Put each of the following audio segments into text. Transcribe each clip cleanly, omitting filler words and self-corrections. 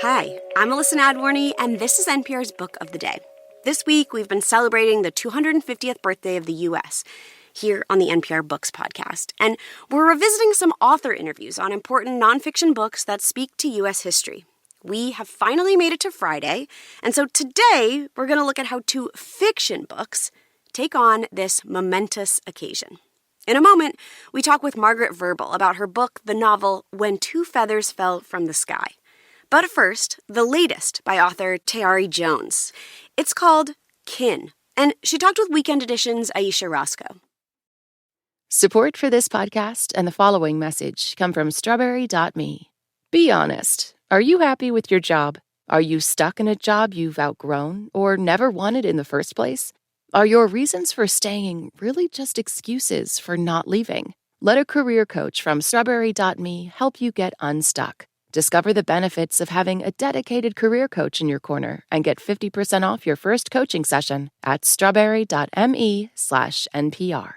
Hi, I'm Alyssa Nadworny, and this is NPR's Book of the Day. This week, we've been celebrating the 250th birthday of the U.S. here on the NPR Books podcast, and we're revisiting some author interviews on important nonfiction books that speak to U.S. history. We have finally made it to Friday, and so today, we're going to look at how two fiction books take on this momentous occasion. In a moment, we talk with Margaret Verble about her book, the novel When Two Feathers Fell from the Sky. But first, the latest by author Tayari Jones. It's called Kin, and she talked with Weekend Edition's Ayesha Rascoe. Support for this podcast and the following message come from Strawberry.me. Be honest. Are you happy with your job? Are you stuck in a job you've outgrown or never wanted in the first place? Are your reasons for staying really just excuses for not leaving? Let a career coach from Strawberry.me help you get unstuck. Discover the benefits of having a dedicated career coach in your corner and get 50% off your first coaching session at strawberry.me/NPR.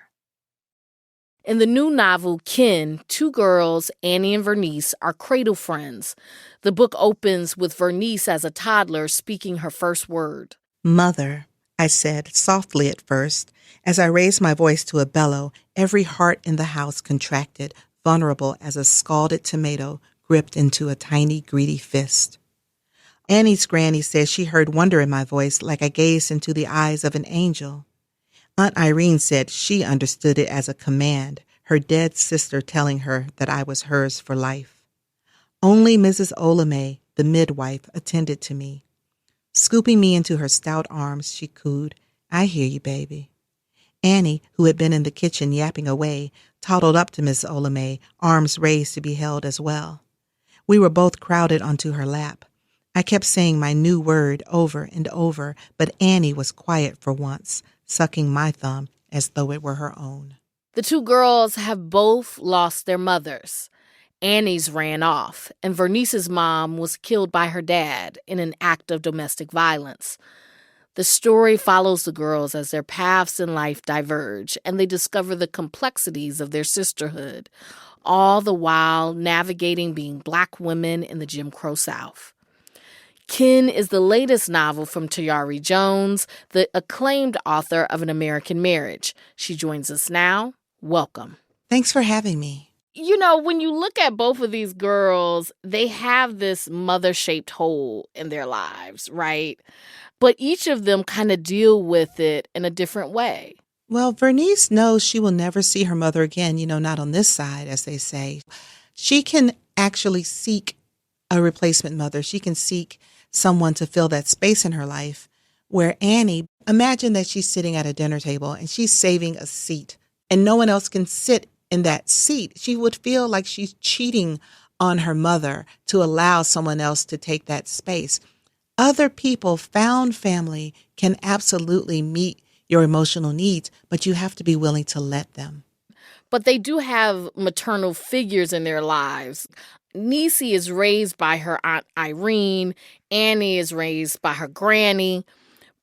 In the new novel, Kin, two girls, Annie and Vernice, are cradle friends. The book opens with Vernice as a toddler speaking her first word. "Mother," I said softly at first. As I raised my voice to a bellow, every heart in the house contracted, vulnerable as a scalded tomato gripped into a tiny, greedy fist. Annie's granny said she heard wonder in my voice like I gazed into the eyes of an angel. Aunt Irene said she understood it as a command, her dead sister telling her that I was hers for life. Only Mrs. Olame, the midwife, attended to me. Scooping me into her stout arms, she cooed, "I hear you, baby." Annie, who had been in the kitchen yapping away, toddled up to Mrs. Olame, arms raised to be held as well. We were both crowded onto her lap. I kept saying my new word over and over, but Annie was quiet for once, sucking my thumb as though it were her own. The two girls have both lost their mothers. Annie's ran off, and Vernice's mom was killed by her dad in an act of domestic violence. The story follows the girls as their paths in life diverge, and they discover the complexities of their sisterhood, all the while navigating being Black women in the Jim Crow South. Kin is the latest novel from Tayari Jones, the acclaimed author of An American Marriage. She joins us now. Welcome. Thanks for having me. You know, when you look at both of these girls, they have this mother-shaped hole in their lives, right? But each of them kind of deal with it in a different way. Well, Vernice knows she will never see her mother again, not on this side, as they say. She can actually seek a replacement mother. She can seek someone to fill that space in her life. Where Annie, imagine that she's sitting at a dinner table and she's saving a seat and no one else can sit in that seat. She would feel like she's cheating on her mother to allow someone else to take that space. Other people, found family, can absolutely meet your emotional needs, but you have to be willing to let them. But they do have maternal figures in their lives. Niecy is raised by her Aunt Irene. Annie is raised by her granny.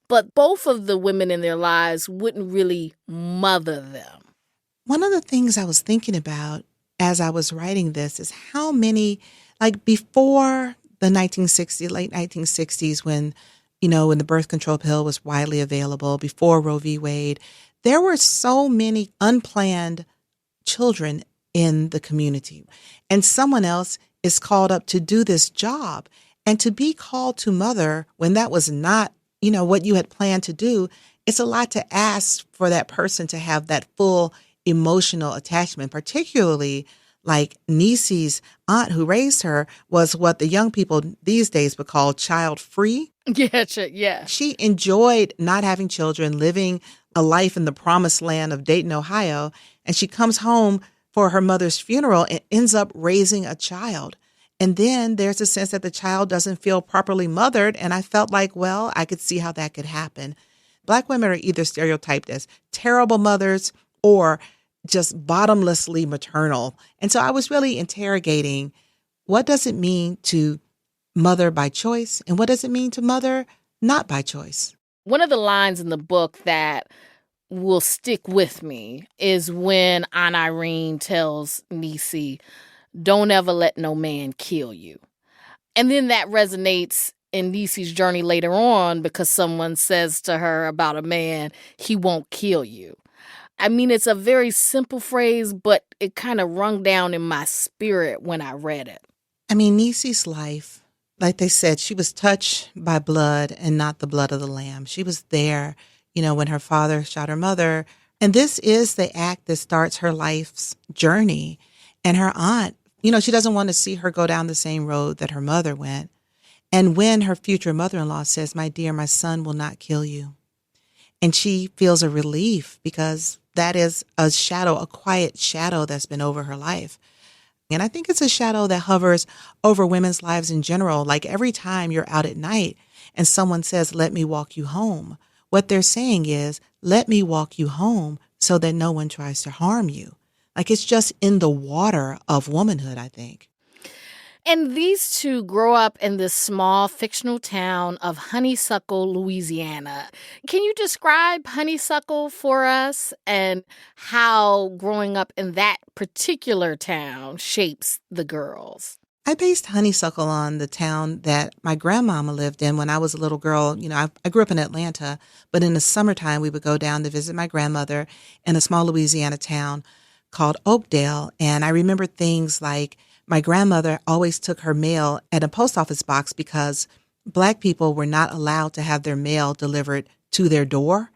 But both of the women in their lives wouldn't really mother them. One of the things I was thinking about as I was writing this is how many, before the late 1960s, when the birth control pill was widely available, before Roe v. Wade, there were so many unplanned children in the community. And someone else is called up to do this job. And to be called to mother when that was not, what you had planned to do, it's a lot to ask for that person to have that full emotional attachment, particularly like Niecy's aunt who raised her was what the young people these days would call child-free. Yeah. She enjoyed not having children, living a life in the promised land of Dayton, Ohio, and she comes home for her mother's funeral and ends up raising a child. And then there's a sense that the child doesn't feel properly mothered, and I felt like, well, I could see how that could happen. Black women are either stereotyped as terrible mothers or just bottomlessly maternal. And so I was really interrogating, what does it mean to mother by choice? And what does it mean to mother not by choice? One of the lines in the book that will stick with me is when Aunt Irene tells Niecy, "Don't ever let no man kill you." And then that resonates in Niecy's journey later on because someone says to her about a man, he won't kill you. I mean, it's a very simple phrase, but it kind of rung down in my spirit when I read it. I mean, Niecy's life, like they said, she was touched by blood and not the blood of the lamb. She was there, when her father shot her mother. And this is the act that starts her life's journey. And her aunt, she doesn't want to see her go down the same road that her mother went. And when her future mother-in-law says, "My dear, my son will not kill you." And she feels a relief because that is a shadow, a quiet shadow that's been over her life. And I think it's a shadow that hovers over women's lives in general. Like every time you're out at night and someone says, "Let me walk you home," what they're saying is, "Let me walk you home so that no one tries to harm you." Like it's just in the water of womanhood, I think. And these two grow up in this small fictional town of Honeysuckle, Louisiana. Can you describe Honeysuckle for us and how growing up in that particular town shapes the girls? I based Honeysuckle on the town that my grandmama lived in when I was a little girl. I grew up in Atlanta, but in the summertime, we would go down to visit my grandmother in a small Louisiana town called Oakdale. And I remember things like my grandmother always took her mail at a post office box because Black people were not allowed to have their mail delivered to their door.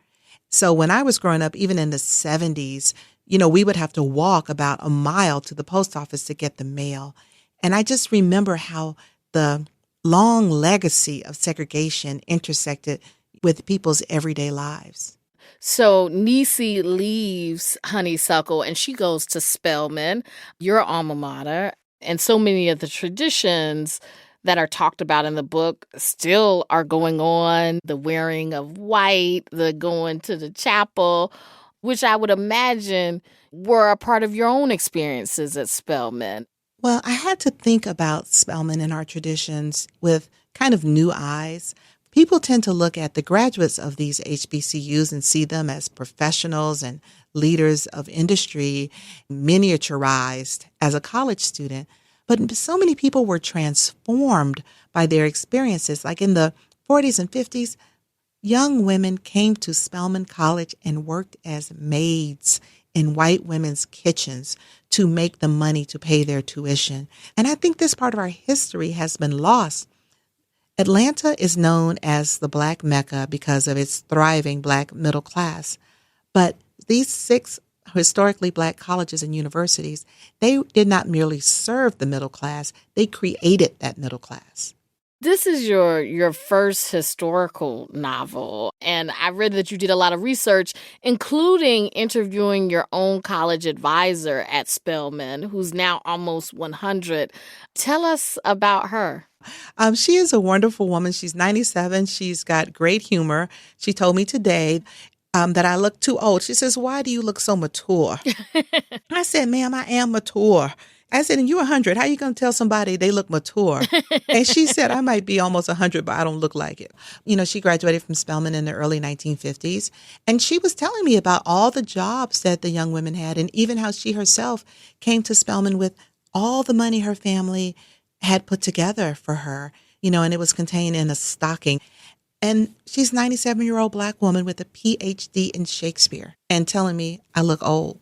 So when I was growing up, even in the 70s, we would have to walk about a mile to the post office to get the mail. And I just remember how the long legacy of segregation intersected with people's everyday lives. So Niecy leaves Honeysuckle and she goes to Spelman, your alma mater. And so many of the traditions that are talked about in the book still are going on. The wearing of white, the going to the chapel, which I would imagine were a part of your own experiences at Spelman. Well, I had to think about Spelman and our traditions with kind of new eyes. People tend to look at the graduates of these HBCUs and see them as professionals and leaders of industry, miniaturized as a college student. But so many people were transformed by their experiences. Like in the 40s and 50s, young women came to Spelman College and worked as maids in white women's kitchens to make the money to pay their tuition. And I think this part of our history has been lost. Atlanta is known as the Black Mecca because of its thriving Black middle class. But these 6 historically Black colleges and universities, they did not merely serve the middle class, they created that middle class. This is your first historical novel, and I read that you did a lot of research, including interviewing your own college advisor at Spelman, who's now almost 100. Tell us about her. She is a wonderful woman. She's 97. She's got great humor. She told me today that I look too old. She says, "Why do you look so mature?" I said, "Ma'am, I am mature." I said, "And you're 100. How are you going to tell somebody they look mature?" And she said, "I might be almost 100, but I don't look like it." She graduated from Spelman in the early 1950s. And she was telling me about all the jobs that the young women had and even how she herself came to Spelman with all the money her family had put together for her, and it was contained in a stocking. And she's a 97-year-old Black woman with a PhD in Shakespeare and telling me I look old.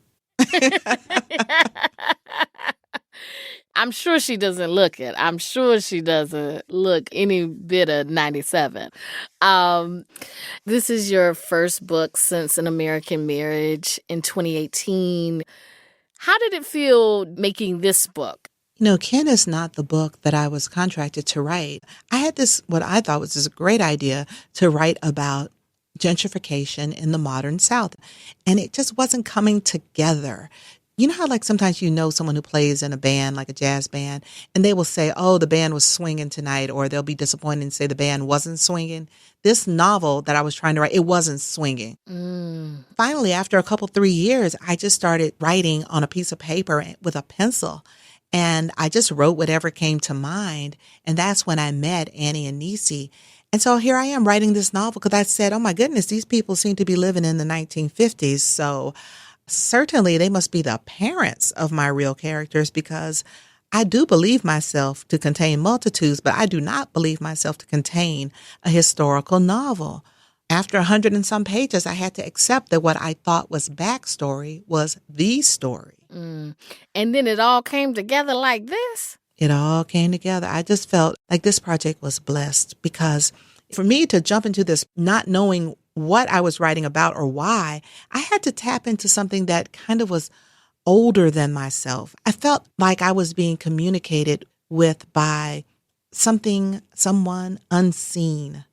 I'm sure she doesn't look it. I'm sure she doesn't look any bit of 97. This is your first book since An American Marriage in 2018. How did it feel making this book? Ken is not the book that I was contracted to write. I had what I thought was this great idea to write about gentrification in the modern South. And it just wasn't coming together. You know how sometimes someone who plays in a band, like a jazz band, and they will say, "Oh, the band was swinging tonight," or they'll be disappointed and say the band wasn't swinging. This novel that I was trying to write, it wasn't swinging. Finally, after a couple, 3 years, I just started writing on a piece of paper with a pencil. And I just wrote whatever came to mind. And that's when I met Annie and Niecy. And so here I am writing this novel because I said, oh, my goodness, these people seem to be living in the 1950s. So certainly they must be the parents of my real characters because I do believe myself to contain multitudes, but I do not believe myself to contain a historical novel. After 100 and some pages, I had to accept that what I thought was backstory was the story. And then it all came together like this? It all came together. I just felt like this project was blessed because for me to jump into this not knowing what I was writing about or why, I had to tap into something that kind of was older than myself. I felt like I was being communicated with by someone unseen.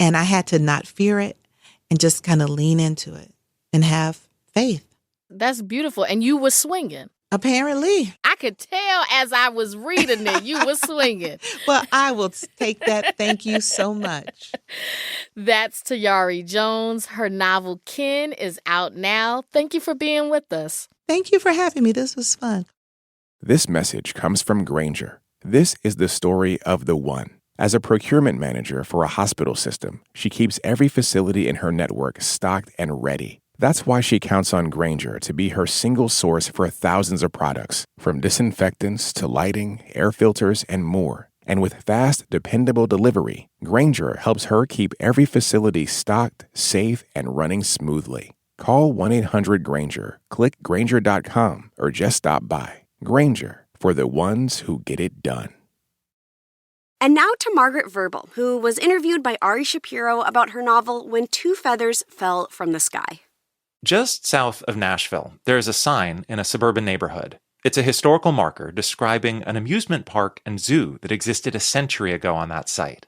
And I had to not fear it and just kind of lean into it and have faith. That's beautiful. And you were swinging. Apparently. I could tell as I was reading it, you were swinging. Well, I will take that. Thank you so much. That's Tayari Jones. Her novel, Ken, is out now. Thank you for being with us. Thank you for having me. This was fun. This message comes from Granger. This is the story of the one. As a procurement manager for a hospital system, she keeps every facility in her network stocked and ready. That's why she counts on Granger to be her single source for thousands of products, from disinfectants to lighting, air filters, and more. And with fast, dependable delivery, Granger helps her keep every facility stocked, safe, and running smoothly. Call 1-800-GRANGER, click Granger.com, or just stop by. Granger, for the ones who get it done. And now to Margaret Verble, who was interviewed by Ari Shapiro about her novel When Two Feathers Fell from the Sky. Just south of Nashville, there is a sign in a suburban neighborhood. It's a historical marker describing an amusement park and zoo that existed a century ago on that site.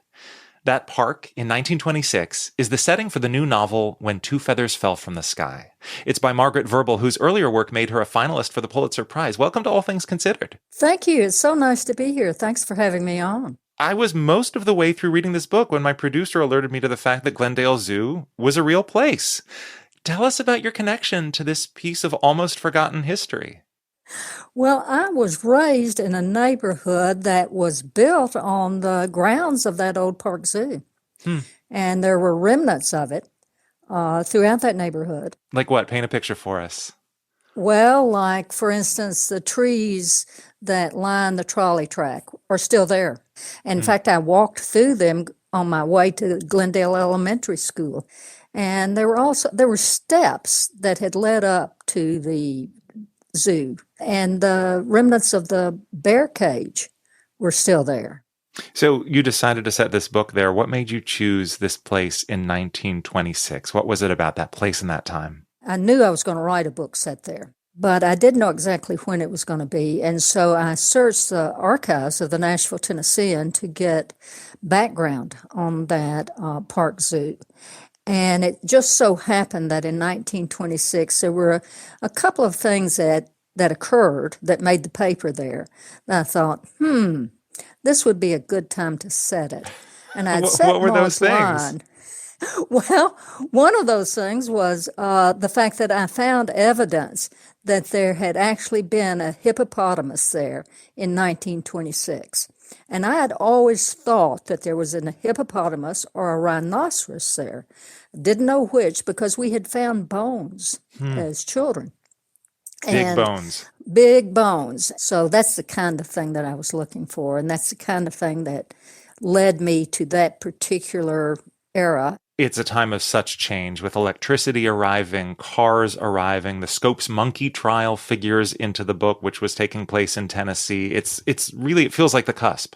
That park, in 1926, is the setting for the new novel When Two Feathers Fell from the Sky. It's by Margaret Verble, whose earlier work made her a finalist for the Pulitzer Prize. Welcome to All Things Considered. Thank you. It's so nice to be here. Thanks for having me on. I was most of the way through reading this book when my producer alerted me to the fact that Glendale Zoo was a real place. Tell us about your connection to this piece of almost forgotten history. Well, I was raised in a neighborhood that was built on the grounds of that old park zoo. And there were remnants of it throughout that neighborhood. Like what? Paint a picture for us. Well, like, for instance, the trees that line the trolley track are still there. In fact, I walked through them on my way to Glendale Elementary School. And there were steps that had led up to the zoo. And the remnants of the bear cage were still there. So you decided to set this book there. What made you choose this place in 1926? What was it about that place and that time? I knew I was going to write a book set there, but I didn't know exactly when it was going to be. And so I searched the archives of the Nashville Tennessean to get background on that park zoo. And it just so happened that in 1926, there were a couple of things that occurred that made the paper there. And I thought, this would be a good time to set it. And I'd set what were those things? line. Well, one of those things was the fact that I found evidence that there had actually been a hippopotamus there in 1926. And I had always thought that there was a hippopotamus or a rhinoceros there. Didn't know which because we had found bones as children. Big bones. Big bones. So that's the kind of thing that I was looking for. And that's the kind of thing that led me to that particular era. It's a time of such change with electricity arriving, cars arriving. The Scopes monkey trial figures into the book, which was taking place in Tennessee. It's really, it feels like the cusp.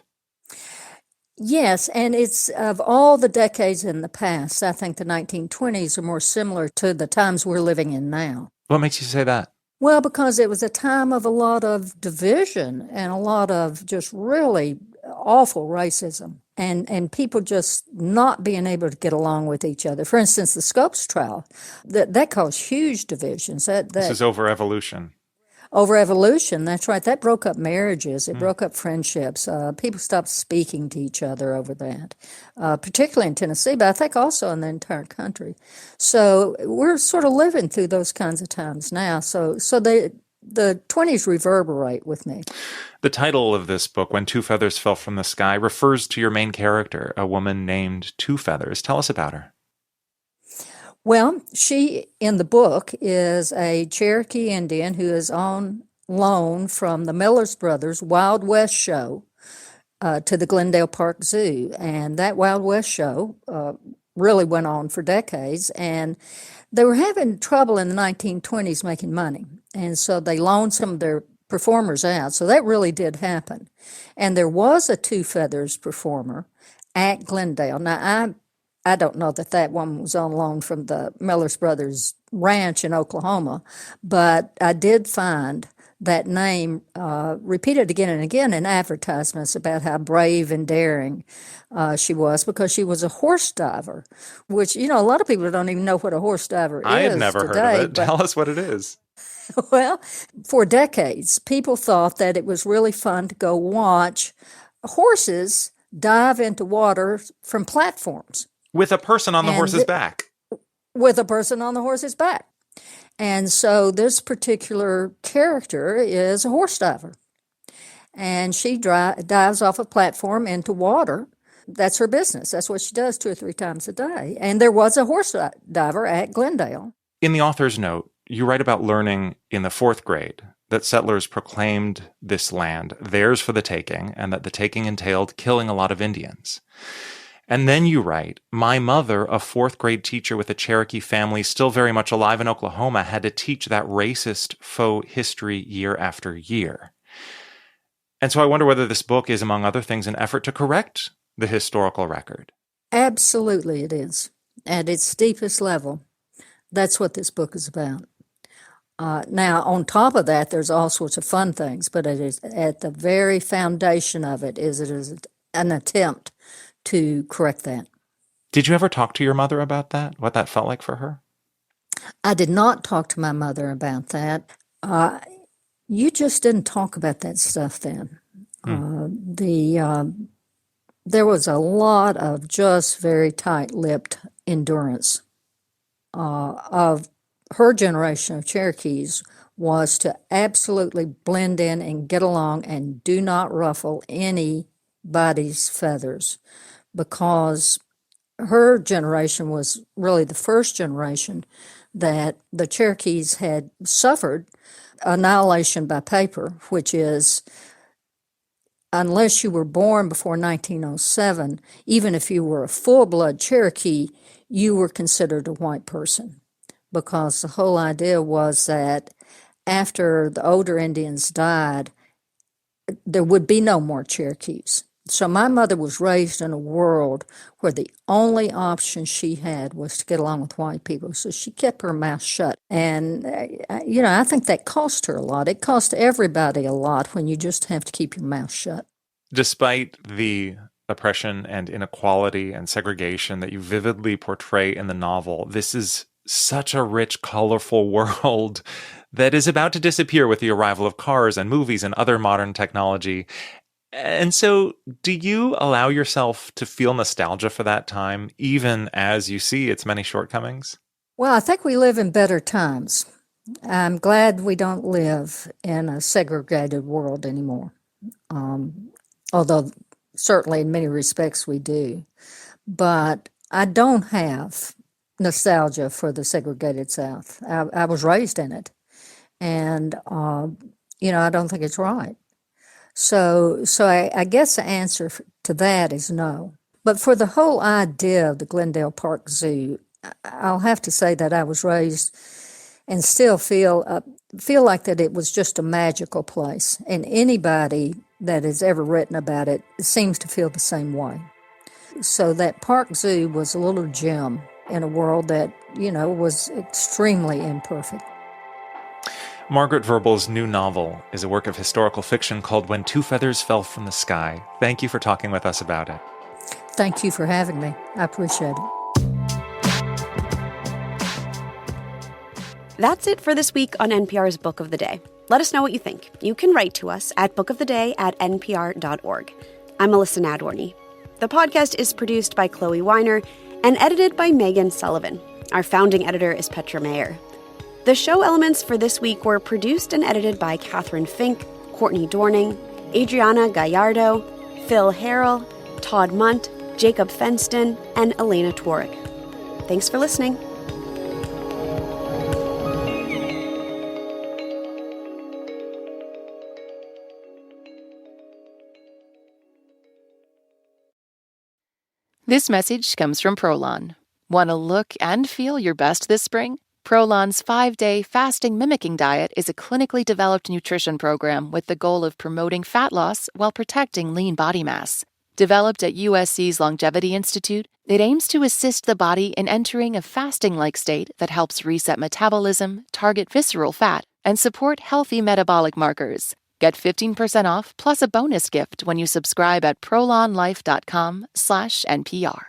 Yes, and it's of all the decades in the past, I think the 1920s are more similar to the times we're living in now. What makes you say that? Well, because it was a time of a lot of division and a lot of just really awful racism and people just not being able to get along with each other. For instance, the Scopes trial, that caused huge divisions. This is over evolution. Over evolution, that's right. That broke up marriages. It broke up friendships. People stopped speaking to each other over that, particularly in Tennessee, but I think also in the entire country. So we're sort of living through those kinds of times now. So the 20s reverberate with me. The title of this book, When Two Feathers Fell from the Sky, refers to your main character, a woman named Two Feathers. Tell us about her. Well, she, in the book, is a Cherokee Indian who is on loan from the Millers Brothers Wild West show to the Glendale Park Zoo. And that Wild West show really went on for decades. And they were having trouble in the 1920s making money. And so they loaned some of their performers out. So that really did happen. And there was a Two Feathers performer at Glendale. Now, I don't know that that woman was on loan from the Millers Brothers ranch in Oklahoma, but I did find that name repeated again and again in advertisements about how brave and daring she was, because she was a horse diver, which, a lot of people don't even know what a horse diver I is had never today, heard of it. Tell us what it is. Well, for decades, people thought that it was really fun to go watch horses dive into water from platforms. With a person on the horse's back. With a person on the horse's back. And so this particular character is a horse diver. And she dives off a platform into water. That's her business. That's what she does 2 or 3 times a day. And there was a horse diver at Glendale. In the author's note, you write about learning in the 4th grade that settlers proclaimed this land theirs for the taking, and that the taking entailed killing a lot of Indians. And then you write, my mother, a 4th grade teacher with a Cherokee family still very much alive in Oklahoma, had to teach that racist faux history year after year. And so I wonder whether this book is, among other things, an effort to correct the historical record. Absolutely it is. At its deepest level, that's what this book is about. Now, on top of that, there's all sorts of fun things, but it is at the very foundation of it is an attempt to correct that. Did you ever talk to your mother about that, what that felt like for her? I did not talk to my mother about that. You just didn't talk about that stuff then. There was a lot of just very tight-lipped endurance of her generation of Cherokees was to absolutely blend in and get along and do not ruffle anybody's feathers, because her generation was really the first generation that the Cherokees had suffered annihilation by paper, which is, unless you were born before 1907, even if you were a full-blood Cherokee, you were considered a white person, because the whole idea was that after the older Indians died, there would be no more Cherokees. So my mother was raised in a world where the only option she had was to get along with white people. So she kept her mouth shut. And, I think that cost her a lot. It cost everybody a lot when you just have to keep your mouth shut. Despite the oppression and inequality and segregation that you vividly portray in the novel, this is such a rich, colorful world that is about to disappear with the arrival of cars and movies and other modern technology. And so do you allow yourself to feel nostalgia for that time, even as you see its many shortcomings? Well, I think we live in better times. I'm glad we don't live in a segregated world anymore, although certainly in many respects we do. But I don't have nostalgia for the segregated South. I was raised in it, and I don't think it's right. So I guess the answer to that is no. But for the whole idea of the Glendale Park Zoo, I'll have to say that I was raised and still feel like that it was just a magical place. And anybody that has ever written about it seems to feel the same way. So that Park Zoo was a little gem in a world that, was extremely imperfect. Margaret Verble's new novel is a work of historical fiction called When Two Feathers Fell from the Sky. Thank you for talking with us about it. Thank you for having me. I appreciate it. That's it for this week on NPR's Book of the Day. Let us know what you think. You can write to us at bookoftheday@npr.org. I'm Melissa Nadworny. The podcast is produced by Chloe Weiner and edited by Megan Sullivan. Our founding editor is Petra Mayer. The show elements for this week were produced and edited by Catherine Fink, Courtney Dorning, Adriana Gallardo, Phil Harrell, Todd Munt, Jacob Fenston, and Elena Tworik. Thanks for listening. This message comes from Prolon. Want to look and feel your best this spring? Prolon's 5-day fasting mimicking diet is a clinically developed nutrition program with the goal of promoting fat loss while protecting lean body mass. Developed at USC's Longevity Institute, it aims to assist the body in entering a fasting-like state that helps reset metabolism, target visceral fat, and support healthy metabolic markers. Get 15% off plus a bonus gift when you subscribe at prolonlife.com/NPR.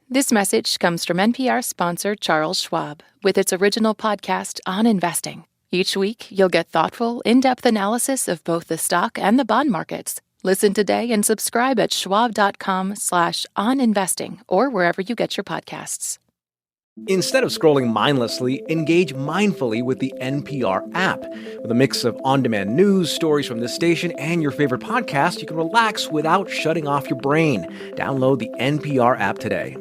This message comes from NPR sponsor Charles Schwab with its original podcast on investing. Each week, you'll get thoughtful, in-depth analysis of both the stock and the bond markets. Listen today and subscribe at schwab.com/oninvesting or wherever you get your podcasts. Instead of scrolling mindlessly, engage mindfully with the NPR app. With a mix of on-demand news, stories from this station, and your favorite podcast, you can relax without shutting off your brain. Download the NPR app today.